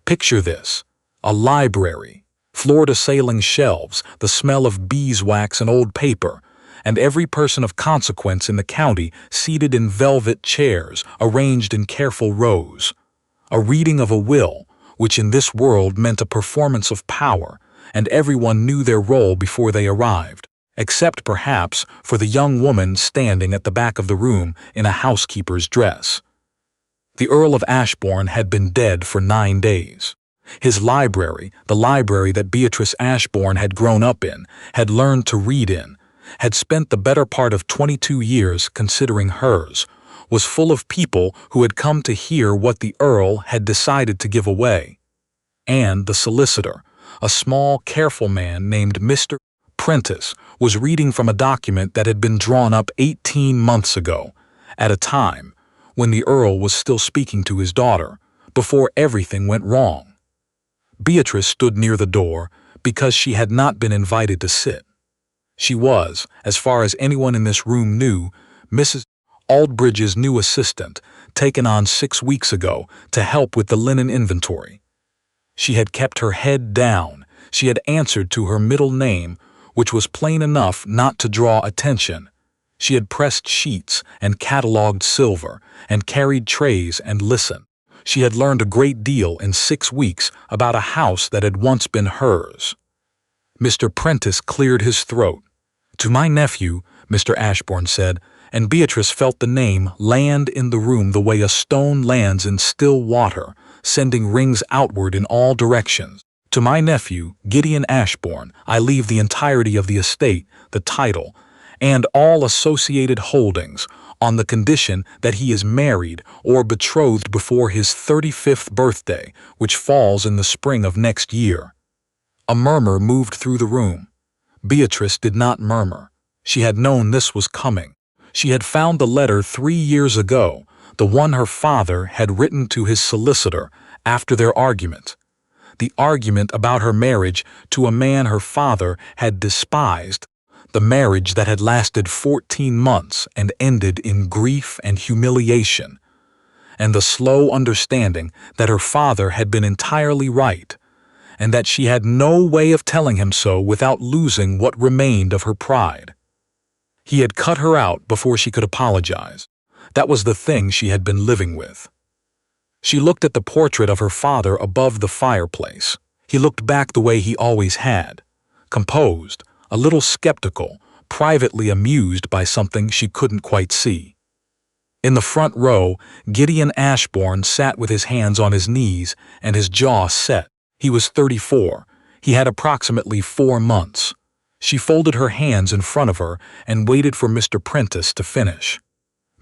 Picture this: a library, floor-to-ceiling shelves, the smell of beeswax and old paper, and every person of consequence in the county seated in velvet chairs arranged in careful rows. A reading of a will, which in this world meant a performance of power, and everyone knew their role before they arrived, except perhaps for the young woman standing at the back of the room in a housekeeper's dress. The Earl of Ashbourne had been dead for 9 days. His library, the library that Beatrice Ashbourne had grown up in, had learned to read in, had spent the better part of 22 years considering hers, was full of people who had come to hear what the Earl had decided to give away. And the solicitor, a small, careful man named Mr. Prentice, was reading from a document that had been drawn up 18 months ago, at a time when the Earl was still speaking to his daughter, before everything went wrong. Beatrice stood near the door because she had not been invited to sit. She was, as far as anyone in this room knew, Mrs. Aldbridge's new assistant, taken on 6 weeks ago to help with the linen inventory. She had kept her head down. She had answered to her middle name, which was plain enough not to draw attention. She had pressed sheets and catalogued silver and carried trays and listened. She had learned a great deal in 6 weeks about a house that had once been hers. Mr. Prentice cleared his throat. "To my nephew," Mr. Ashbourne said, and Beatrice felt the name land in the room the way a stone lands in still water, sending rings outward in all directions. "To my nephew, Gideon Ashbourne, I leave the entirety of the estate, the title, and all associated holdings, on the condition that he is married or betrothed before his 35th birthday, which falls in the spring of next year." A murmur moved through the room. Beatrice did not murmur. She had known this was coming. She had found the letter 3 years ago, the one her father had written to his solicitor after their argument. The argument about her marriage to a man her father had despised, the marriage that had lasted 14 months and ended in grief and humiliation, and the slow understanding that her father had been entirely right, and that she had no way of telling him so without losing what remained of her pride. He had cut her out before she could apologize. That was the thing she had been living with. She looked at the portrait of her father above the fireplace. He looked back the way he always had, composed, a little skeptical, privately amused by something she couldn't quite see. In the front row, Gideon Ashbourne sat with his hands on his knees and his jaw set. He was 34. He had approximately 4 months. She folded her hands in front of her and waited for Mr. Prentice to finish.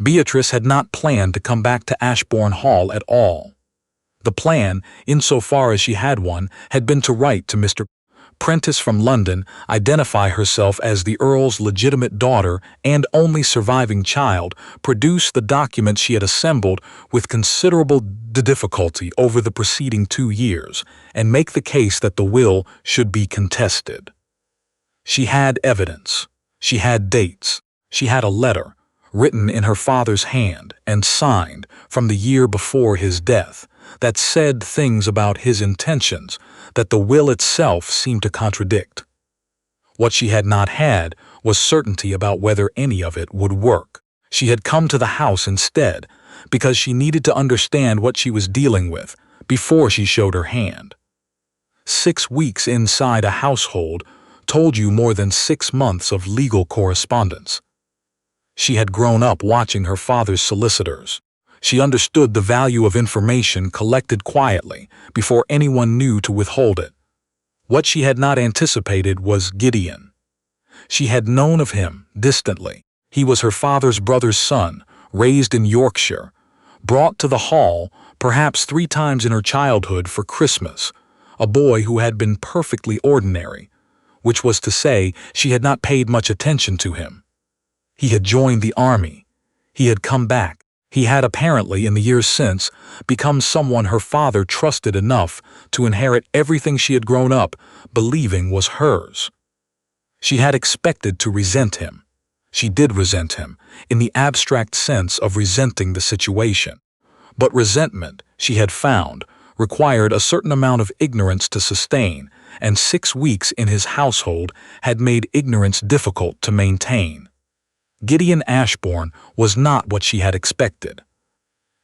Beatrice had not planned to come back to Ashbourne Hall at all. The plan, insofar as she had one, had been to write to Mr. Prentice from London, identify herself as the Earl's legitimate daughter and only surviving child, produce the documents she had assembled with considerable difficulty over the preceding 2 years, and make the case that the will should be contested. She had evidence. She had dates. She had a letter, written in her father's hand and signed from the year before his death, that said things about his intentions that the will itself seemed to contradict. What she had not had was certainty about whether any of it would work. She had come to the house instead because she needed to understand what she was dealing with before she showed her hand. 6 weeks inside a household told you more than 6 months of legal correspondence. She had grown up watching her father's solicitors. She understood the value of information collected quietly before anyone knew to withhold it. What she had not anticipated was Gideon. She had known of him distantly. He was her father's brother's son, raised in Yorkshire, brought to the Hall perhaps 3 times in her childhood for Christmas, a boy who had been perfectly ordinary, which was to say she had not paid much attention to him. He had joined the army. He had come back. He had apparently, in the years since, become someone her father trusted enough to inherit everything she had grown up believing was hers. She had expected to resent him. She did resent him, in the abstract sense of resenting the situation. But resentment, she had found, required a certain amount of ignorance to sustain, and 6 weeks in his household had made ignorance difficult to maintain. Gideon Ashbourne was not what she had expected.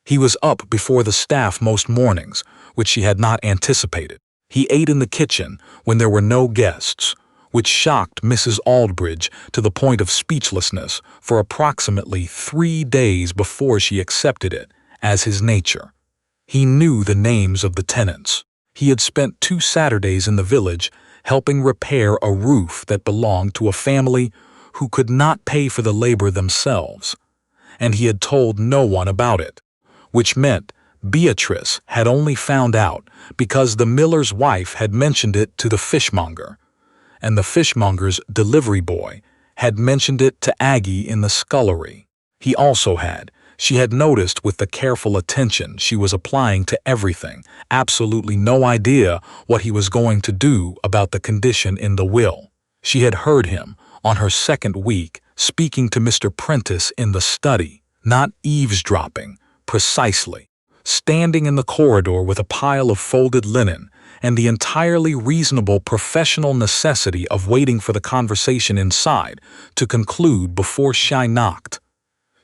He was up before the staff most mornings, which she had not anticipated. He ate in the kitchen when there were no guests, which shocked Mrs. Aldridge to the point of speechlessness for approximately 3 days before she accepted it as his nature. He knew the names of the tenants. He had spent 2 Saturdays in the village helping repair a roof that belonged to a family who could not pay for the labor themselves, and he had told no one about it, which meant Beatrice had only found out because the miller's wife had mentioned it to the fishmonger, and the fishmonger's delivery boy had mentioned it to Aggie in the scullery. She had noticed with the careful attention she was applying to everything, absolutely no idea what he was going to do about the condition in the will. She had heard him, on her 2nd week, speaking to Mr. Prentice in the study, not eavesdropping, precisely, standing in the corridor with a pile of folded linen, and the entirely reasonable professional necessity of waiting for the conversation inside to conclude before she knocked.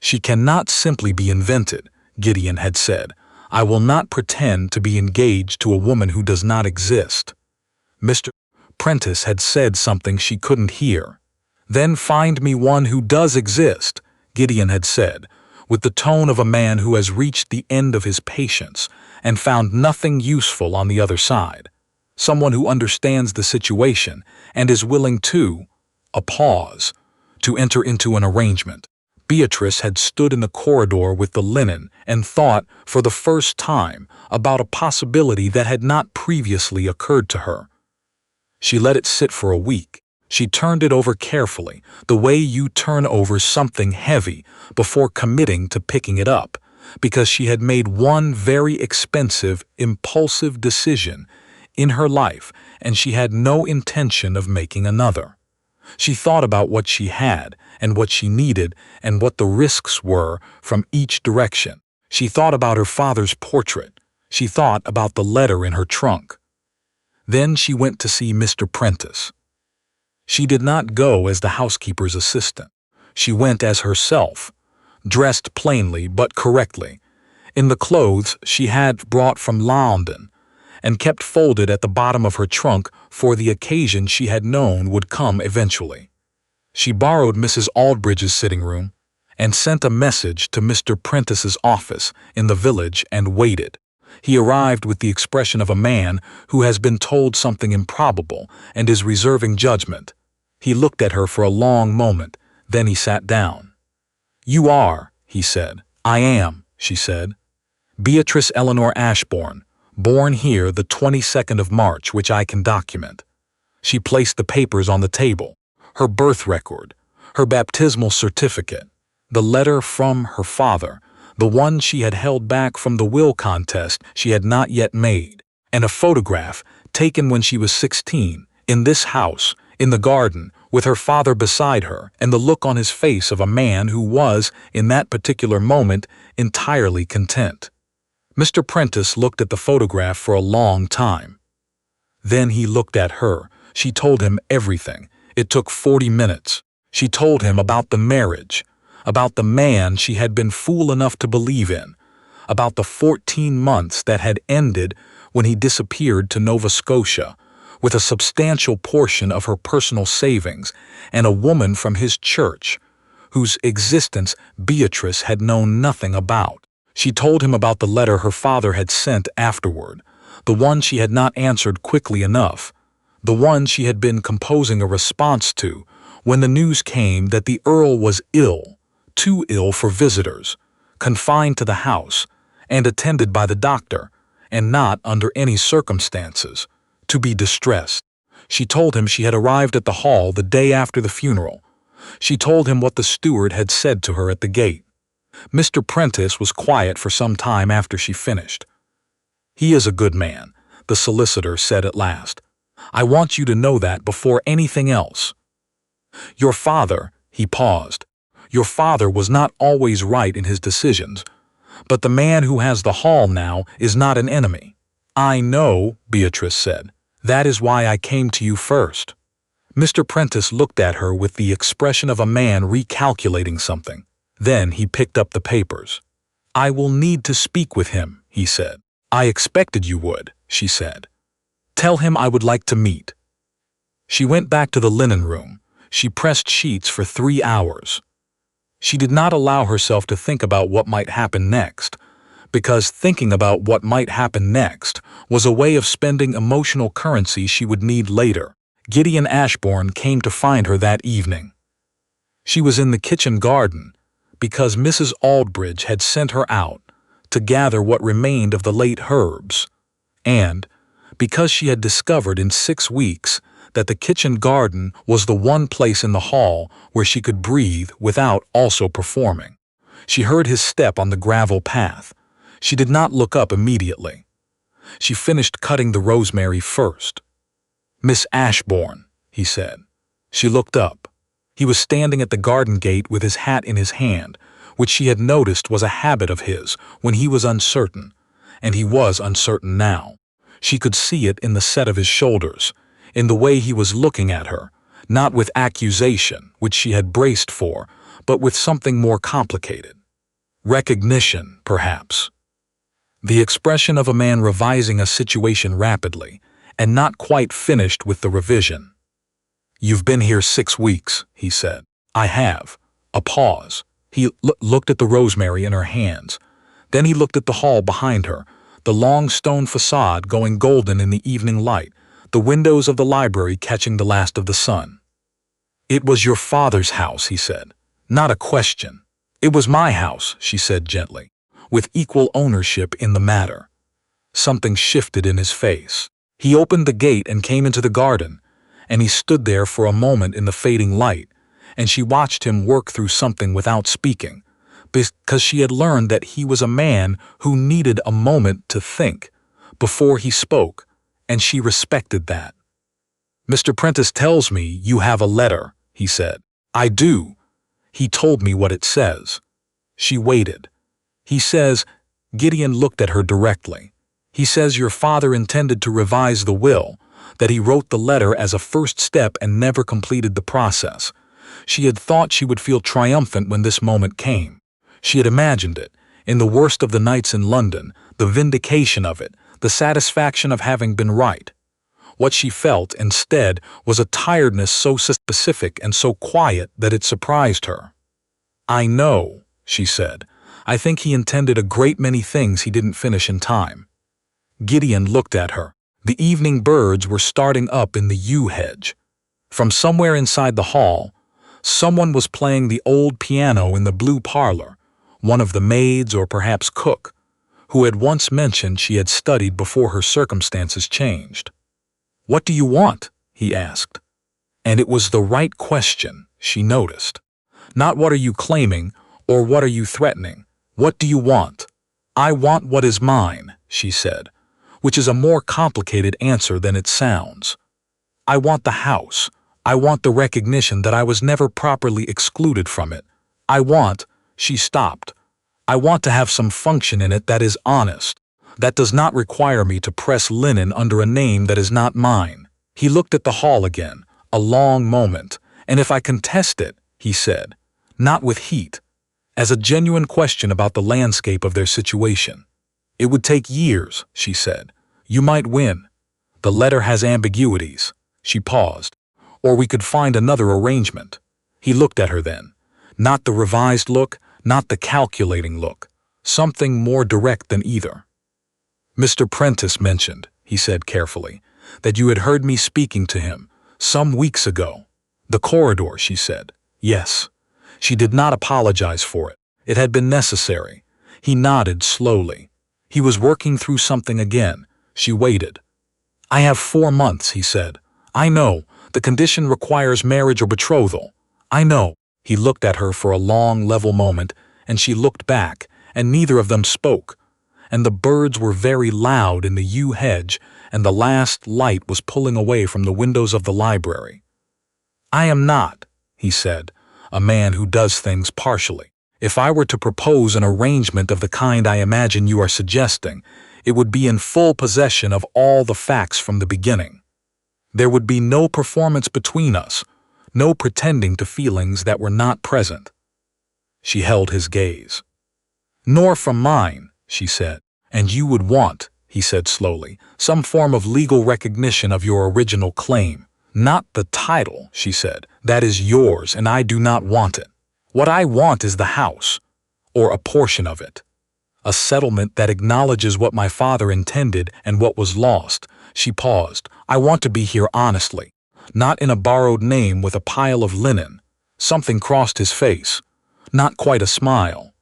"She cannot simply be invented," Gideon had said. "I will not pretend to be engaged to a woman who does not exist." Mr. Prentice had said something she couldn't hear. "Then find me one who does exist," Gideon had said, with the tone of a man who has reached the end of his patience and found nothing useful on the other side. Someone who understands the situation and is willing to enter into an arrangement. Beatrice had stood in the corridor with the linen and thought, for the first time, about a possibility that had not previously occurred to her. She let it sit for a week. She turned it over carefully, the way you turn over something heavy before committing to picking it up, because she had made one very expensive, impulsive decision in her life, and she had no intention of making another. She thought about what she had and what she needed and what the risks were from each direction. She thought about her father's portrait. She thought about the letter in her trunk. Then she went to see Mr. Prentice. She did not go as the housekeeper's assistant. She went as herself, dressed plainly but correctly, in the clothes she had brought from London, and kept folded at the bottom of her trunk for the occasion she had known would come eventually. She borrowed Mrs. Aldridge's sitting room and sent a message to Mr. Prentice's office in the village and waited. He arrived with the expression of a man who has been told something improbable and is reserving judgment. He looked at her for a long moment, then he sat down. "You are," he said. "I am," she said. "Beatrice Eleanor Ashbourne, born here the 22nd of March, which I can document." She placed the papers on the table, her birth record, her baptismal certificate, the letter from her father, the one she had held back from the will contest she had not yet made, and a photograph taken when she was 16, in this house, in the garden, with her father beside her, and the look on his face of a man who was, in that particular moment, entirely content. Mr. Prentice looked at the photograph for a long time. Then he looked at her. She told him everything. It took 40 minutes. She told him about the marriage, about the man she had been fool enough to believe in, about the 14 months that had ended when he disappeared to Nova Scotia, with a substantial portion of her personal savings, and a woman from his church, whose existence Beatrice had known nothing about. She told him about the letter her father had sent afterward, the one she had not answered quickly enough, the one she had been composing a response to when the news came that the earl was ill, too ill for visitors, confined to the house, and attended by the doctor, and not under any circumstances to be distressed. She told him she had arrived at the hall the day after the funeral. She told him what the steward had said to her at the gate. Mr. Prentice was quiet for some time after she finished. "He is a good man," the solicitor said at last. "I want you to know that before anything else. Your father," he paused, "your father was not always right in his decisions, but the man who has the hall now is not an enemy. "I know," Beatrice said. "That is why I came to you first." Mr. Prentice looked at her with the expression of a man recalculating something. Then he picked up the papers. "I will need to speak with him," he said. "I expected you would," she said. "Tell him I would like to meet." She went back to the linen room. She pressed sheets for 3 hours. She did not allow herself to think about what might happen next, because thinking about what might happen next was a way of spending emotional currency she would need later. Gideon Ashbourne came to find her that evening. She was in the kitchen garden, because Mrs. Aldbridge had sent her out to gather what remained of the late herbs, and because she had discovered in 6 weeks that the kitchen garden was the one place in the hall where she could breathe without also performing. She heard his step on the gravel path. She did not look up immediately. She finished cutting the rosemary first. "Miss Ashbourne," he said. She looked up. He was standing at the garden gate with his hat in his hand, which she had noticed was a habit of his when he was uncertain, and he was uncertain now. She could see it in the set of his shoulders, in the way he was looking at her, not with accusation, which she had braced for, but with something more complicated. Recognition, perhaps. The expression of a man revising a situation rapidly, and not quite finished with the revision. "You've been here 6 weeks, he said. "I have." A pause. He looked at the rosemary in her hands. Then he looked at the hall behind her, the long stone facade going golden in the evening light, the windows of the library catching the last of the sun. "It was your father's house," he said. "Not a question." "It was my house," she said gently, with equal ownership in the matter. Something shifted in his face. He opened the gate and came into the garden, and he stood there for a moment in the fading light, and she watched him work through something without speaking, because she had learned that he was a man who needed a moment to think before he spoke, and she respected that. "Mr. Prentice tells me you have a letter," he said. "I do. He told me what it says." She waited. "He says," Gideon looked at her directly, "he says your father intended to revise the will, that he wrote the letter as a first step and never completed the process." She had thought she would feel triumphant when this moment came. She had imagined it, in the worst of the nights in London, the vindication of it, the satisfaction of having been right. What she felt, instead, was a tiredness so specific and so quiet that it surprised her. "I know," she said. "I think he intended a great many things he didn't finish in time." Gideon looked at her. The evening birds were starting up in the yew hedge. From somewhere inside the hall, someone was playing the old piano in the blue parlor, one of the maids or perhaps cook, who had once mentioned she had studied before her circumstances changed. "What do you want?" he asked. And it was the right question, she noticed. Not what are you claiming or what are you threatening. What do you want? "I want what is mine," she said, which is a more complicated answer than it sounds. "I want the house. I want the recognition that I was never properly excluded from it. I want," she stopped, "I want to have some function in it that is honest, that does not require me to press linen under a name that is not mine." He looked at the hall again, a long moment, "And if I contest it," he said, not with heat, as a genuine question about the landscape of their situation. "It would take years," she said. "You might win. The letter has ambiguities." She paused. "Or we could find another arrangement." He looked at her then. Not the revised look, not the calculating look. Something more direct than either. "Mr. Prentice mentioned," he said carefully, "that you had heard me speaking to him some weeks ago." "The corridor," she said. "Yes." She did not apologize for it. It had been necessary. He nodded slowly. He was working through something again. She waited. "I have 4 months," he said. "I know. The condition requires marriage or betrothal. I know." He looked at her for a long, level moment, and she looked back, and neither of them spoke. And the birds were very loud in the yew hedge, and the last light was pulling away from the windows of the library. "I am not," he said, "a man who does things partially. If I were to propose an arrangement of the kind I imagine you are suggesting, It would be in full possession of all the facts from the beginning. There would be no performance between us, no pretending to feelings that were not present. She held his gaze. "Nor from mine," she said. "And you would want," he said slowly, "some form of legal recognition of your original claim. Not the title," she said. "That is yours, and I do not want it. What I want is the house, or a portion of it. A settlement that acknowledges what my father intended and what was lost." She paused. "I want to be here honestly, not in a borrowed name with a pile of linen." Something crossed his face. Not quite a smile.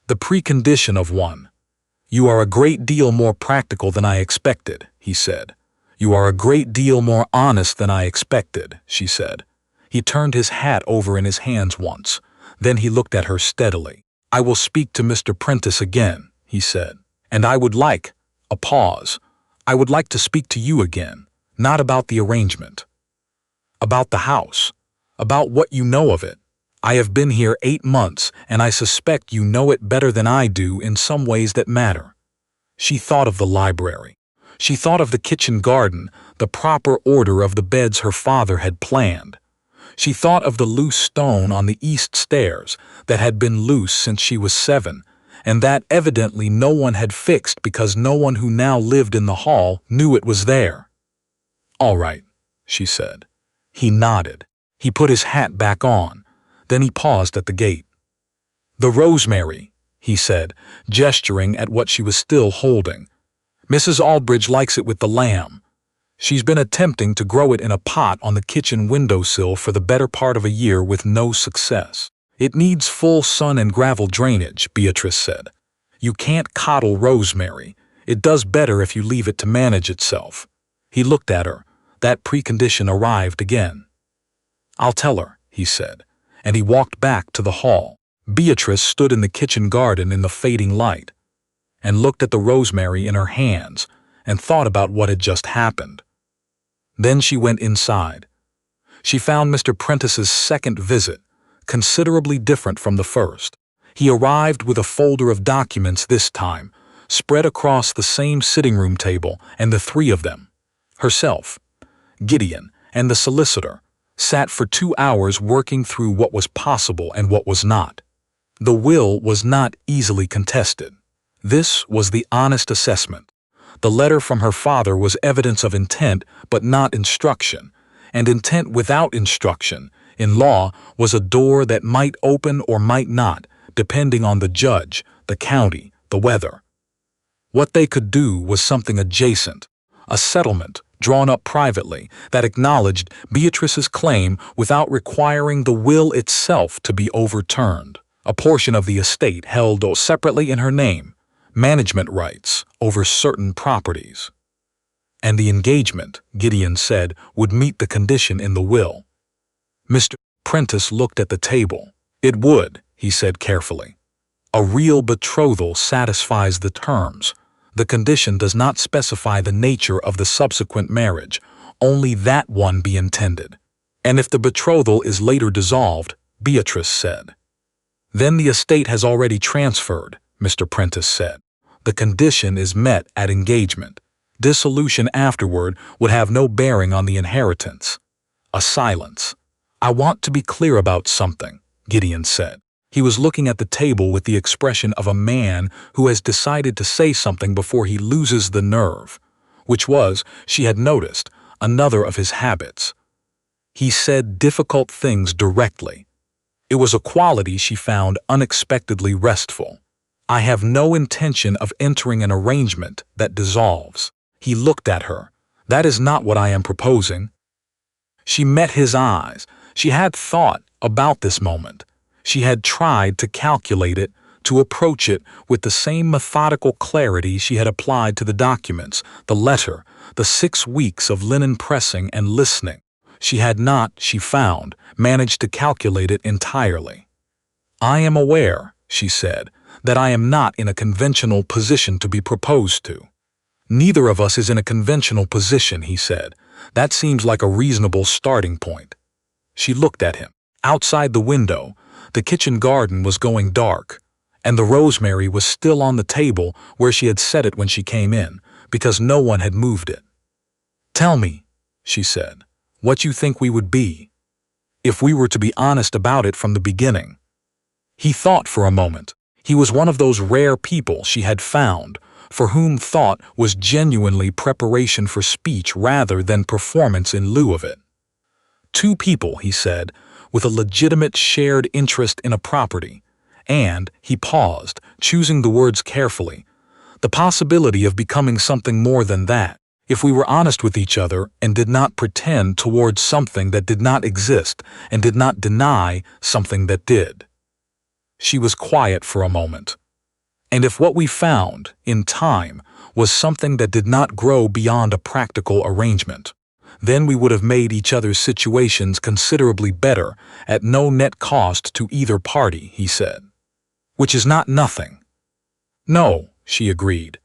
"The precondition of one." "You are a great deal more practical than I expected," he said. "You are a great deal more honest than I expected," she said. He turned his hat over in his hands once. Then he looked at her steadily. "I will speak to Mr. Prentice again," he said. "And I would like," a pause, "I would like to speak to you again, not about the arrangement. About the house, about what you know of it. I have been here 8 months, and I suspect you know it better than I do in some ways that matter." She thought of the library. She thought of the kitchen garden, the proper order of the beds her father had planned. She thought of the loose stone on the east stairs that had been loose since she was 7, and that evidently no one had fixed because no one who now lived in the hall knew it was there. "All right," she said. He nodded. He put his hat back on. Then he paused at the gate. "The rosemary," he said, gesturing at what she was still holding. "Mrs. Aldridge likes it with the lamb. She's been attempting to grow it in a pot on the kitchen windowsill for the better part of a year with no success. It needs full sun and gravel drainage," Beatrice said. "You can't coddle rosemary. It does better if you leave it to manage itself." He looked at her. That precondition arrived again. "I'll tell her," he said, and he walked back to the hall. Beatrice stood in the kitchen garden in the fading light and looked at the rosemary in her hands and thought about what had just happened. Then she went inside. She found Mr. Prentice's second visit considerably different from the first. He arrived with a folder of documents this time, spread across the same sitting room table, and the three of them, herself, Gideon, and the solicitor, sat for 2 hours working through what was possible and what was not. The will was not easily contested. This was the honest assessment. The letter from her father was evidence of intent but not instruction, and intent without instruction, in law, was a door that might open or might not, depending on the judge, the county, the weather. What they could do was something adjacent, a settlement drawn up privately that acknowledged Beatrice's claim without requiring the will itself to be overturned. A portion of the estate held separately in her name, management rights over certain properties. And the engagement, Gideon said, would meet the condition in the will. Mr. Prentice looked at the table. "It would," he said carefully. "A real betrothal satisfies the terms. The condition does not specify the nature of the subsequent marriage, only that one be intended. And if the betrothal is later dissolved," Beatrice said. "Then the estate has already transferred," Mr. Prentice said. "The condition is met at engagement. Dissolution afterward would have no bearing on the inheritance." A silence. "I want to be clear about something," Gideon said. He was looking at the table with the expression of a man who has decided to say something before he loses the nerve, which was, she had noticed, another of his habits. He said difficult things directly. It was a quality she found unexpectedly restful. "I have no intention of entering an arrangement that dissolves." He looked at her. "That is not what I am proposing." She met his eyes. She had thought about this moment. She had tried to calculate it, to approach it with the same methodical clarity she had applied to the documents, the letter, the 6 weeks of linen pressing and listening. She had not, she found, managed to calculate it entirely. "I am aware," she said, "that I am not in a conventional position to be proposed to." "Neither of us is in a conventional position," he said. "That seems like a reasonable starting point." She looked at him. Outside the window, the kitchen garden was going dark, and the rosemary was still on the table where she had set it when she came in, because no one had moved it. "Tell me," she said, "what you think we would be, if we were to be honest about it from the beginning." He thought for a moment. He was one of those rare people she had found, for whom thought was genuinely preparation for speech rather than performance in lieu of it. Two people, he said, with a legitimate shared interest in a property, and, he paused, choosing the words carefully, the possibility of becoming something more than that, if we were honest with each other and did not pretend towards something that did not exist and did not deny something that did. She was quiet for a moment. And if what we found, in time, was something that did not grow beyond a practical arrangement, then we would have made each other's situations considerably better at no net cost to either party, he said. Which is not nothing. No, she agreed.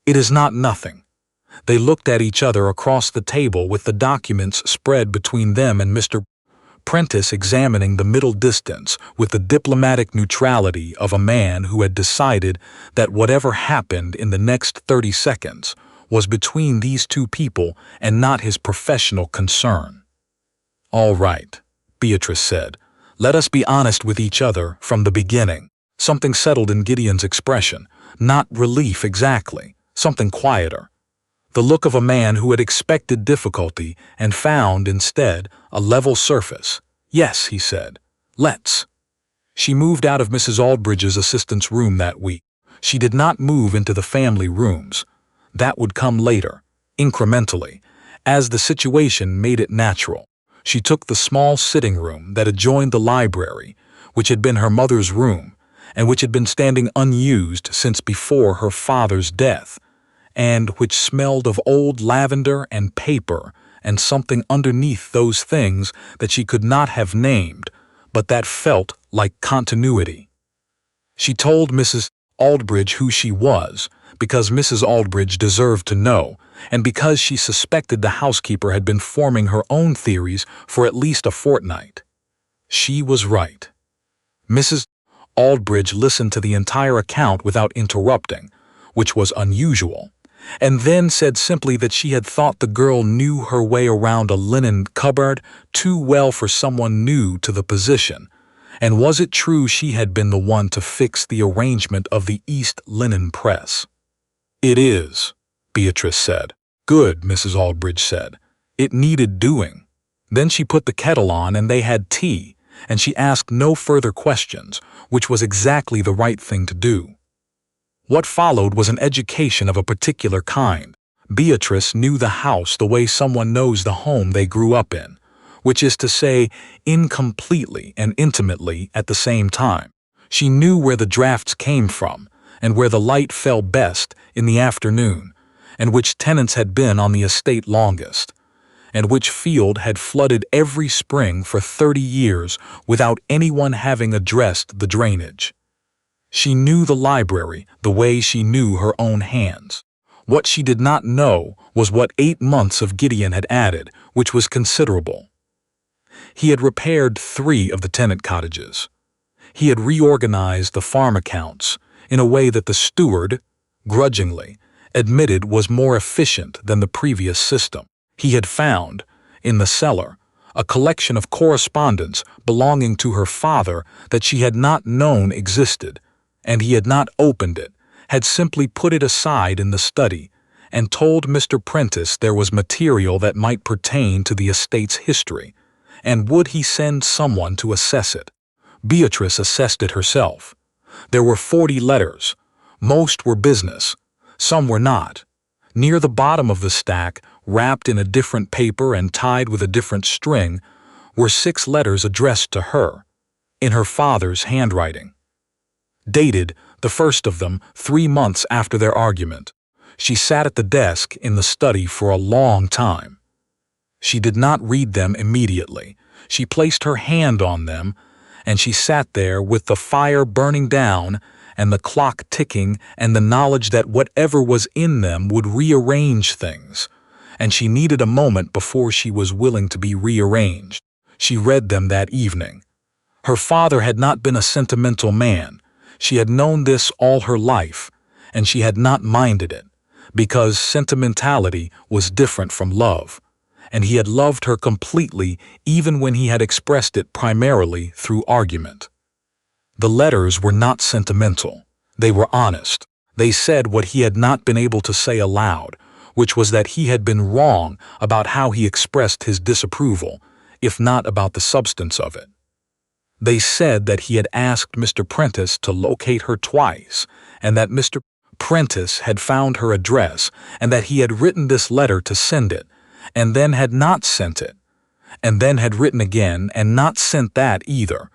It is not nothing. They looked at each other across the table with the documents spread between them and Mr. Prentice examining the middle distance with the diplomatic neutrality of a man who had decided that whatever happened in the next 30 seconds was between these two people and not his professional concern. "All right," Beatrice said. "Let us be honest with each other from the beginning." Something settled in Gideon's expression, not relief exactly, something quieter. The look of a man who had expected difficulty and found, instead, a level surface. "Yes," he said. "Let's." She moved out of Mrs. Aldridge's assistant's room that week. She did not move into the family rooms. That would come later, incrementally, as the situation made it natural. She took the small sitting room that adjoined the library, which had been her mother's room, and which had been standing unused since before her father's death, and which smelled of old lavender and paper and something underneath those things that she could not have named, but that felt like continuity. She told Mrs. Aldridge who she was, because Mrs. Aldridge deserved to know, and because she suspected the housekeeper had been forming her own theories for at least a fortnight. She was right. Mrs. Aldridge listened to the entire account without interrupting, which was unusual, and then said simply that she had thought the girl knew her way around a linen cupboard too well for someone new to the position, and was it true she had been the one to fix the arrangement of the East linen press? "It is," Beatrice said. "Good," Mrs. Aldridge said. "It needed doing." Then she put the kettle on and they had tea, and she asked no further questions, which was exactly the right thing to do. What followed was an education of a particular kind. Beatrice knew the house the way someone knows the home they grew up in, which is to say, incompletely and intimately at the same time. She knew where the drafts came from, and where the light fell best in the afternoon, and which tenants had been on the estate longest, and which field had flooded every spring for 30 years without anyone having addressed the drainage. She knew the library the way she knew her own hands. What she did not know was what 8 months of Gideon had added, which was considerable. He had repaired 3 of the tenant cottages. He had reorganized the farm accounts in a way that the steward, grudgingly, admitted was more efficient than the previous system. He had found, in the cellar, a collection of correspondence belonging to her father that she had not known existed, and he had not opened it, had simply put it aside in the study, and told Mr. Prentice there was material that might pertain to the estate's history, and would he send someone to assess it. Beatrice assessed it herself. There were 40 letters. Most were business. Some were not. Near the bottom of the stack, wrapped in a different paper and tied with a different string, were 6 letters addressed to her, in her father's handwriting. Dated, the first of them, 3 months after their argument. She sat at the desk in the study for a long time. She did not read them immediately. She placed her hand on them, and she sat there with the fire burning down and the clock ticking and the knowledge that whatever was in them would rearrange things, and she needed a moment before she was willing to be rearranged. She read them that evening. Her father had not been a sentimental man. She had known this all her life, and she had not minded it, because sentimentality was different from love, and he had loved her completely even when he had expressed it primarily through argument. The letters were not sentimental. They were honest. They said what he had not been able to say aloud, which was that he had been wrong about how he expressed his disapproval, if not about the substance of it. They said that he had asked Mr. Prentice to locate her twice, and that Mr. Prentice had found her address, and that he had written this letter to send it, and then had not sent it, and then had written again and not sent that either,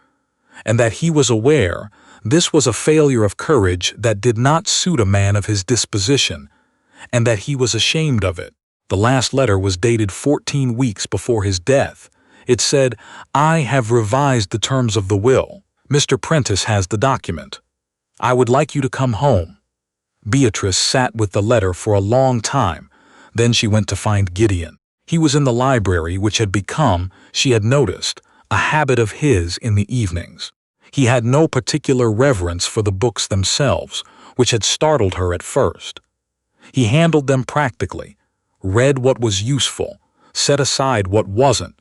and that he was aware this was a failure of courage that did not suit a man of his disposition, and that he was ashamed of it. The last letter was dated 14 weeks before his death. It said, "I have revised the terms of the will. Mr. Prentice has the document. I would like you to come home." Beatrice sat with the letter for a long time. Then she went to find Gideon. He was in the library, which had become, she had noticed, a habit of his in the evenings. He had no particular reverence for the books themselves, which had startled her at first. He handled them practically, read what was useful, set aside what wasn't,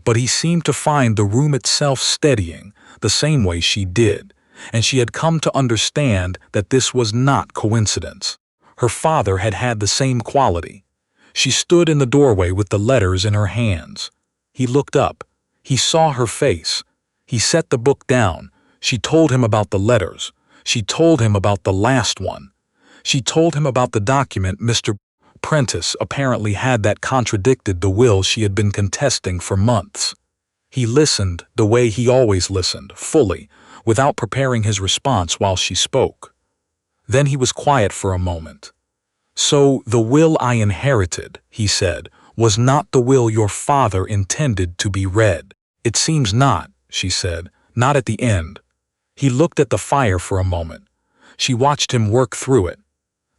but he seemed to find the room itself steadying, the same way she did, and she had come to understand that this was not coincidence. Her father had had the same quality. She stood in the doorway with the letters in her hands. He looked up. He saw her face. He set the book down. She told him about the letters. She told him about the last one. She told him about the document Mr. Prentice apparently had that contradicted the will she had been contesting for months. He listened the way he always listened, fully, without preparing his response while she spoke. Then he was quiet for a moment. "So the will I inherited," he said, "was not the will your father intended to be read." "It seems not," she said, "not at the end." He looked at the fire for a moment. She watched him work through it.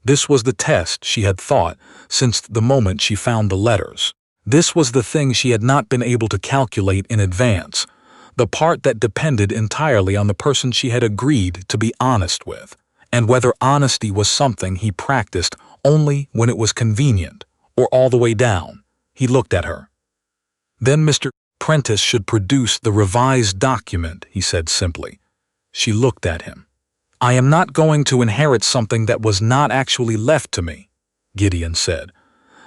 This was the test, she had thought, since the moment she found the letters. This was the thing she had not been able to calculate in advance, the part that depended entirely on the person she had agreed to be honest with, and whether honesty was something he practiced only when it was convenient, or all the way down. He looked at her. "Then Mr. Prentice should produce the revised document," he said simply. She looked at him. "I am not going to inherit something that was not actually left to me," Gideon said.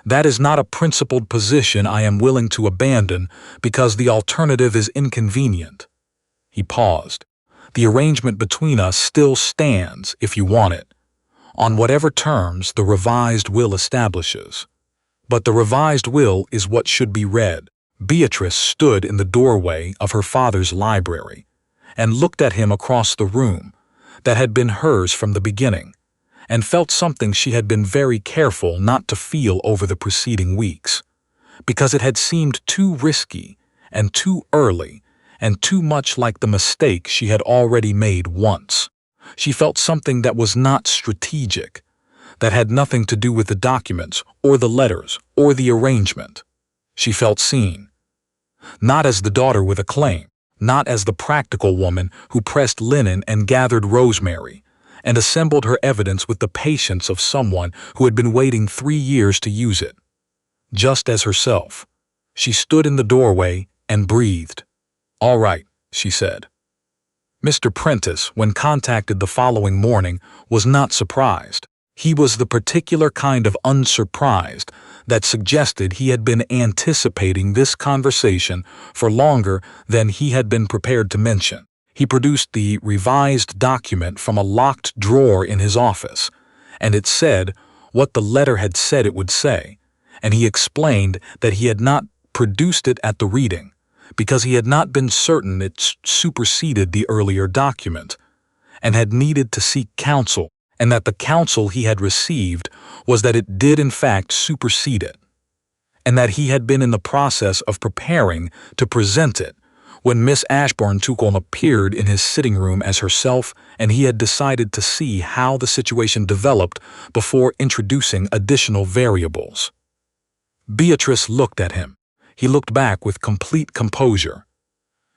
"That is not a principled position I am willing to abandon because the alternative is inconvenient." He paused. "The arrangement between us still stands if you want it, on whatever terms the revised will establishes. But the revised will is what should be read." Beatrice stood in the doorway of her father's library and looked at him across the room that had been hers from the beginning, and felt something she had been very careful not to feel over the preceding weeks, because it had seemed too risky and too early and too much like the mistake she had already made once. She felt something that was not strategic, that had nothing to do with the documents or the letters or the arrangement. She felt seen, not as the daughter with a claim, not as the practical woman who pressed linen and gathered rosemary, and assembled her evidence with the patience of someone who had been waiting 3 years to use it. Just as herself, she stood in the doorway and breathed. "All right," she said. Mr. Prentice, when contacted the following morning, was not surprised. He was the particular kind of unsurprised that suggested he had been anticipating this conversation for longer than he had been prepared to mention. He produced the revised document from a locked drawer in his office, and it said what the letter had said it would say, and he explained that he had not produced it at the reading because he had not been certain it superseded the earlier document, and had needed to seek counsel, and that the counsel he had received was that it did in fact supersede it, and that he had been in the process of preparing to present it when Miss Ashburn-Tuchel appeared in his sitting room as herself, and he had decided to see how the situation developed before introducing additional variables. Beatrice looked at him. He looked back with complete composure.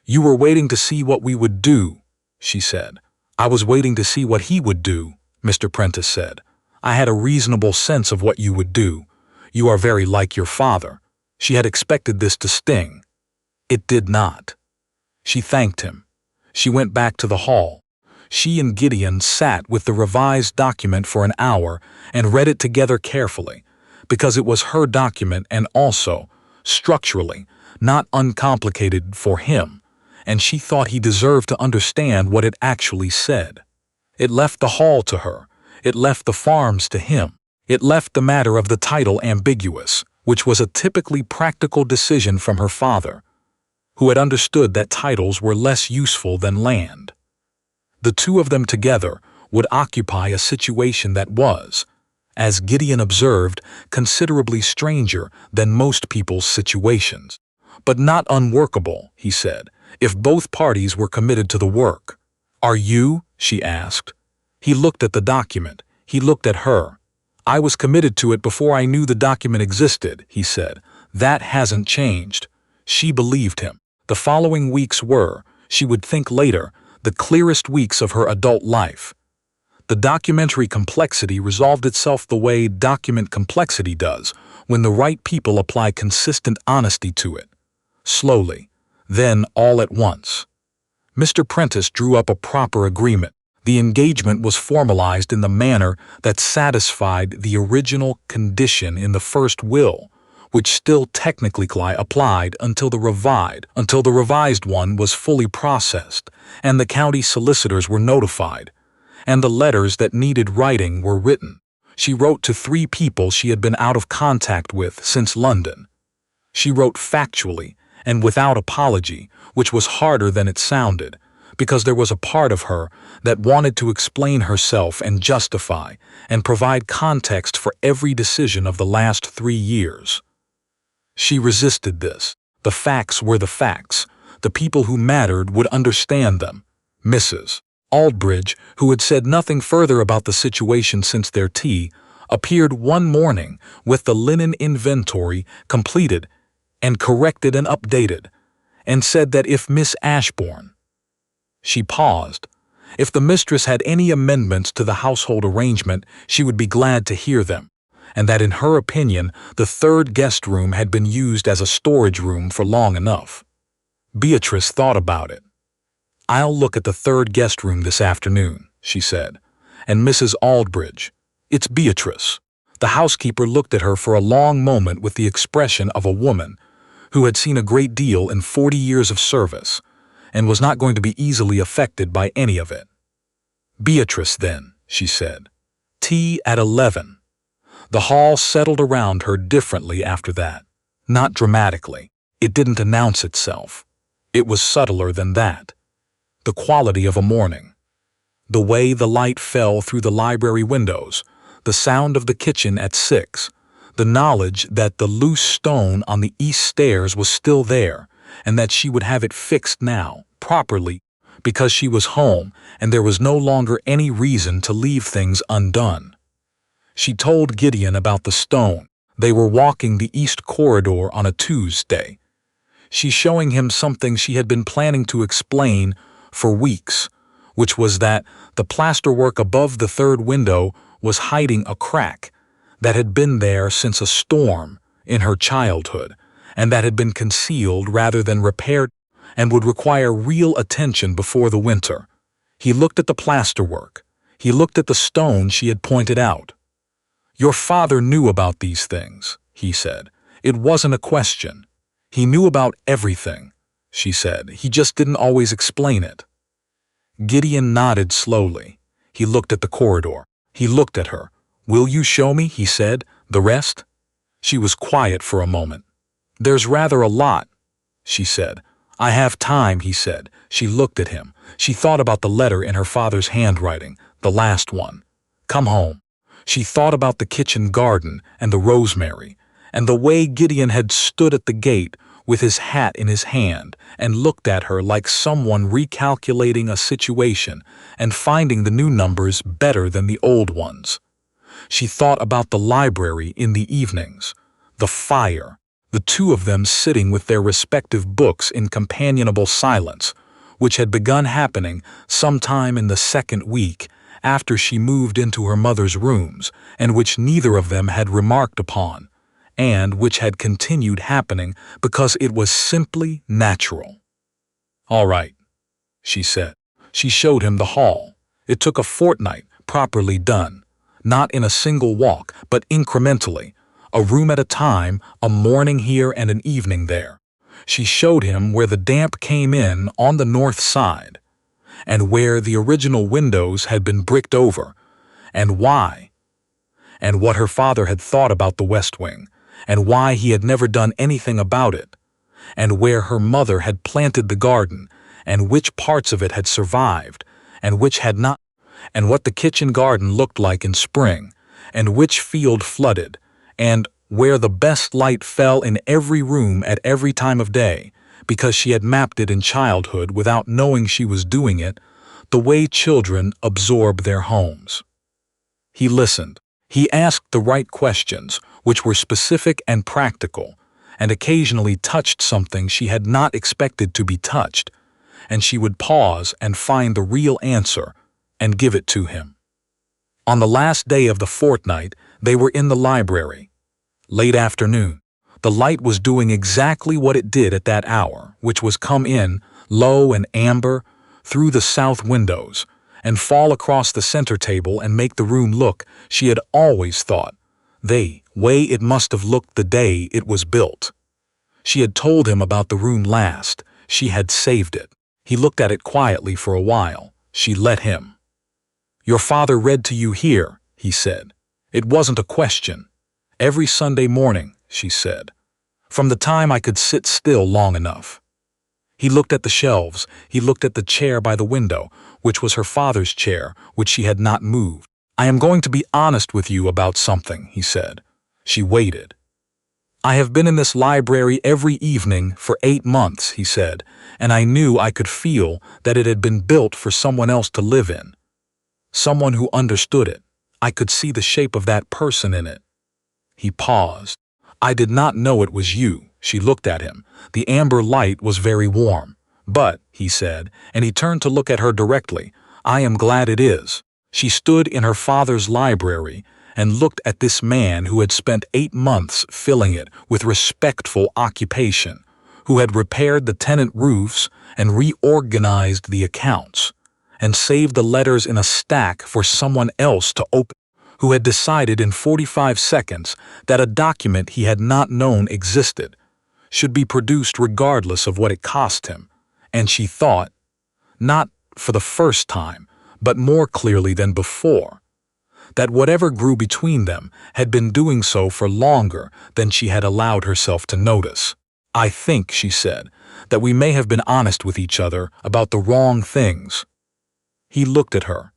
"You were waiting to see what we would do," she said. "I was waiting to see what he would do," Mr. Prentice said. "I had a reasonable sense of what you would do. You are very like your father." She had expected this to sting. It did not. She thanked him. She went back to the hall. She and Gideon sat with the revised document for an hour and read it together carefully, because it was her document and also, structurally, not uncomplicated for him, and she thought he deserved to understand what it actually said. It left the hall to her. It left the farms to him. It left the matter of the title ambiguous, which was a typically practical decision from her father, who had understood that titles were less useful than land. The two of them together would occupy a situation that was, as Gideon observed, considerably stranger than most people's situations, but not unworkable, he said, if both parties were committed to the work. "Are you?" she asked. He looked at the document. He looked at her. "I was committed to it before I knew the document existed," he said. "That hasn't changed." She believed him. The following weeks were, she would think later, the clearest weeks of her adult life. The documentary complexity resolved itself the way document complexity does, when the right people apply consistent honesty to it. Slowly, then all at once. Mr. Prentice drew up a proper agreement. The engagement was formalized in the manner that satisfied the original condition in the first will, which still technically applied until the revised one was fully processed, and the county solicitors were notified, and the letters that needed writing were written. She wrote to 3 people she had been out of contact with since London. She wrote factually and without apology, which was harder than it sounded, because there was a part of her that wanted to explain herself and justify and provide context for every decision of the last 3 years. She resisted this. The facts were the facts. The people who mattered would understand them. Mrs. Aldbridge, who had said nothing further about the situation since their tea, appeared one morning with the linen inventory completed and corrected and updated, and said that if Miss Ashbourne— she paused. If the mistress had any amendments to the household arrangement, she would be glad to hear them, and that in her opinion the 3rd guest room had been used as a storage room for long enough. Beatrice thought about it. "I'll look at the 3rd guest room this afternoon," she said. And Mrs. Aldbridge— "It's Beatrice." The housekeeper looked at her for a long moment with the expression of a woman who had seen a great deal in 40 years of service, and was not going to be easily affected by any of it. "Beatrice, then," she said. "Tea at 11. The hall settled around her differently after that. Not dramatically. It didn't announce itself. It was subtler than that. The quality of a morning. The way the light fell through the library windows, the sound of the kitchen at 6, the knowledge that the loose stone on the east stairs was still there, and that she would have it fixed now, properly, because she was home and there was no longer any reason to leave things undone. She told Gideon about the stone. They were walking the east corridor on a Tuesday. She showing him something she had been planning to explain for weeks, which was that the plasterwork above the 3rd window was hiding a crack that had been there since a storm in her childhood, and that had been concealed rather than repaired and would require real attention before the winter. He looked at the plasterwork. He looked at the stone she had pointed out. "Your father knew about these things," he said. "It wasn't a question. He knew about everything," she said. "He just didn't always explain it." Gideon nodded slowly. He looked at the corridor. He looked at her. "Will you show me," he said, "the rest?" She was quiet for a moment. "There's rather a lot," she said. "I have time," he said. She looked at him. She thought about the letter in her father's handwriting, the last one. "Come home." She thought about the kitchen garden and the rosemary, and the way Gideon had stood at the gate with his hat in his hand and looked at her like someone recalculating a situation and finding the new numbers better than the old ones. She thought about the library in the evenings, the fire, the two of them sitting with their respective books in companionable silence, which had begun happening sometime in the second week after she moved into her mother's rooms, and which neither of them had remarked upon, and which had continued happening because it was simply natural. "All right," she said. She showed him the hall. It took a fortnight, properly done, not in a single walk, but incrementally, a room at a time, a morning here and an evening there. She showed him where the damp came in on the north side, and where the original windows had been bricked over, and why, and what her father had thought about the west wing, and why he had never done anything about it, and where her mother had planted the garden, and which parts of it had survived, and which had not, and what the kitchen garden looked like in spring, and which field flooded, and where the best light fell in every room at every time of day, because she had mapped it in childhood without knowing she was doing it, the way children absorb their homes. He listened. He asked the right questions, which were specific and practical, and occasionally touched something she had not expected to be touched, and she would pause and find the real answer and give it to him. On the last day of the fortnight, they were in the library. Late afternoon. The light was doing exactly what it did at that hour, which was come in, low and amber, through the south windows, and fall across the center table and make the room look, she had always thought, the way it must have looked the day it was built. She had told him about the room last. She had saved it. He looked at it quietly for a while. She let him. "Your father read to you here," he said. "It wasn't a question. Every Sunday morning," she said, "from the time I could sit still long enough." He looked at the shelves. He looked at the chair by the window, which was her father's chair, which she had not moved. "I am going to be honest with you about something," he said. She waited. "I have been in this library every evening for 8 months," he said, "and I knew I could feel that it had been built for someone else to live in. Someone who understood it. I could see the shape of that person in it." He paused. "I did not know it was you." She looked at him. The amber light was very warm. "But," he said, and he turned to look at her directly, "I am glad it is." She stood in her father's library and looked at this man who had spent 8 months filling it with respectful occupation, who had repaired the tenant roofs and reorganized the accounts, and saved the letters in a stack for someone else to open, who had decided in 45 seconds that a document he had not known existed should be produced regardless of what it cost him, and she thought, not for the first time, but more clearly than before, that whatever grew between them had been doing so for longer than she had allowed herself to notice. "I think," she said, "that we may have been honest with each other about the wrong things." He looked at her.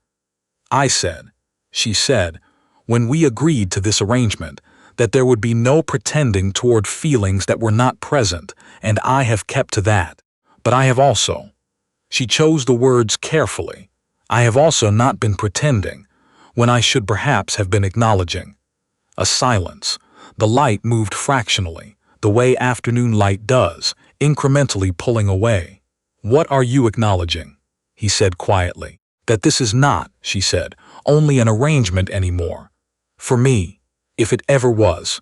"I said," she said, "when we agreed to this arrangement, that there would be no pretending toward feelings that were not present, and I have kept to that. But I have also," she chose the words carefully, "I have also not been pretending, when I should perhaps have been acknowledging." A silence. The light moved fractionally, the way afternoon light does, incrementally pulling away. "What are you acknowledging?" he said quietly. "That this is not," she said, "only an arrangement anymore. For me, if it ever was."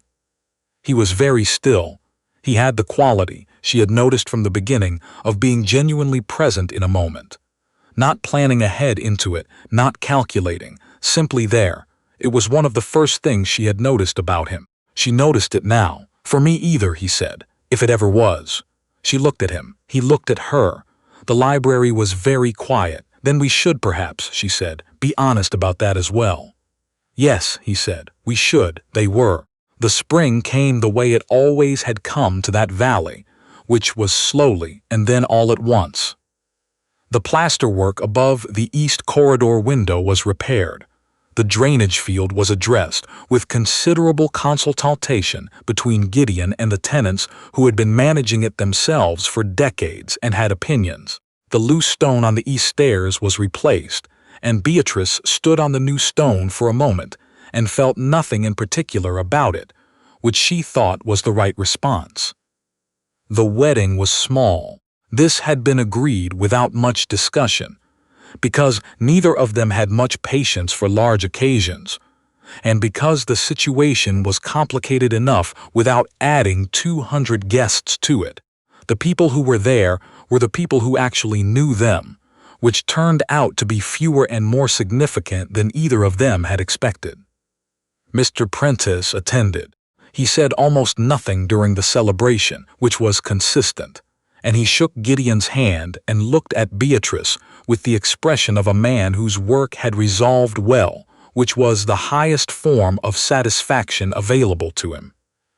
He was very still. He had the quality, she had noticed from the beginning, of being genuinely present in a moment. Not planning ahead into it, not calculating, simply there. It was one of the first things she had noticed about him. She noticed it now. "For me either," he said, "if it ever was." She looked at him. He looked at her. The library was very quiet. "Then we should perhaps," she said, "be honest about that as well." "Yes," he said, "we should." They were. The spring came the way it always had come to that valley, which was slowly and then all at once. The plasterwork above the east corridor window was repaired. The drainage field was addressed, with considerable consultation between Gideon and the tenants who had been managing it themselves for decades and had opinions. The loose stone on the east stairs was replaced, and Beatrice stood on the new stone for a moment and felt nothing in particular about it, which she thought was the right response. The wedding was small. This had been agreed without much discussion, because neither of them had much patience for large occasions, and because the situation was complicated enough without adding 200 guests to it. The people who were there were the people who actually knew them, which turned out to be fewer and more significant than either of them had expected. Mr. Prentice attended. He said almost nothing during the celebration, which was consistent, and he shook Gideon's hand and looked at Beatrice with the expression of a man whose work had resolved well, which was the highest form of satisfaction available to him.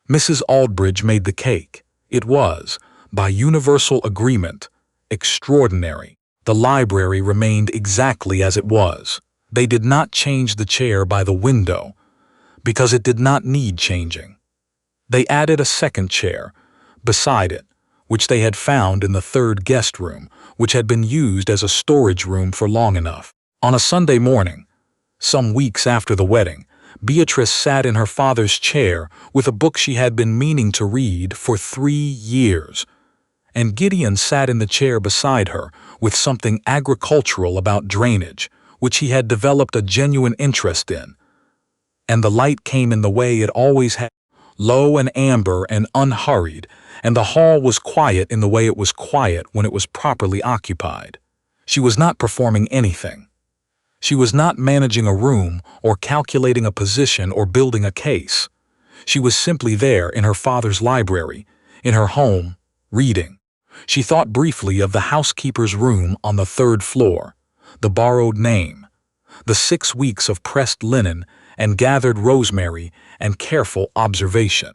Mrs. Aldridge made the cake. It was, by universal agreement, extraordinary. The library remained exactly as it was. They did not change the chair by the window, because it did not need changing. They added a second chair beside it, which they had found in the third guest room, which had been used as a storage room for long enough. On a Sunday morning, some weeks after the wedding, Beatrice sat in her father's chair with a book she had been meaning to read for 3 years, and Gideon sat in the chair beside her with something agricultural about drainage, which he had developed a genuine interest in. And the light came in the way it always had, low and amber and unhurried, and the hall was quiet in the way it was quiet when it was properly occupied. She was not performing anything. She was not managing a room or calculating a position or building a case. She was simply there in her father's library, in her home, reading. She thought briefly of the housekeeper's room on the 3rd floor, the borrowed name, the 6 weeks of pressed linen and gathered rosemary and careful observation.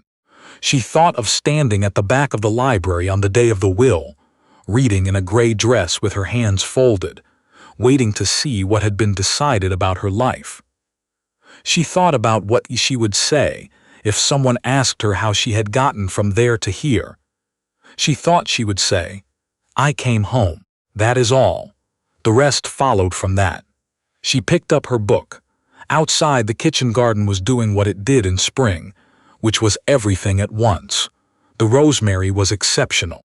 She thought of standing at the back of the library on the day of the will, reading in a gray dress with her hands folded, waiting to see what had been decided about her life. She thought about what she would say if someone asked her how she had gotten from there to here. She thought she would say, "I came home. That is all." The rest followed from that. She picked up her book. Outside, the kitchen garden was doing what it did in spring, which was everything at once. The rosemary was exceptional.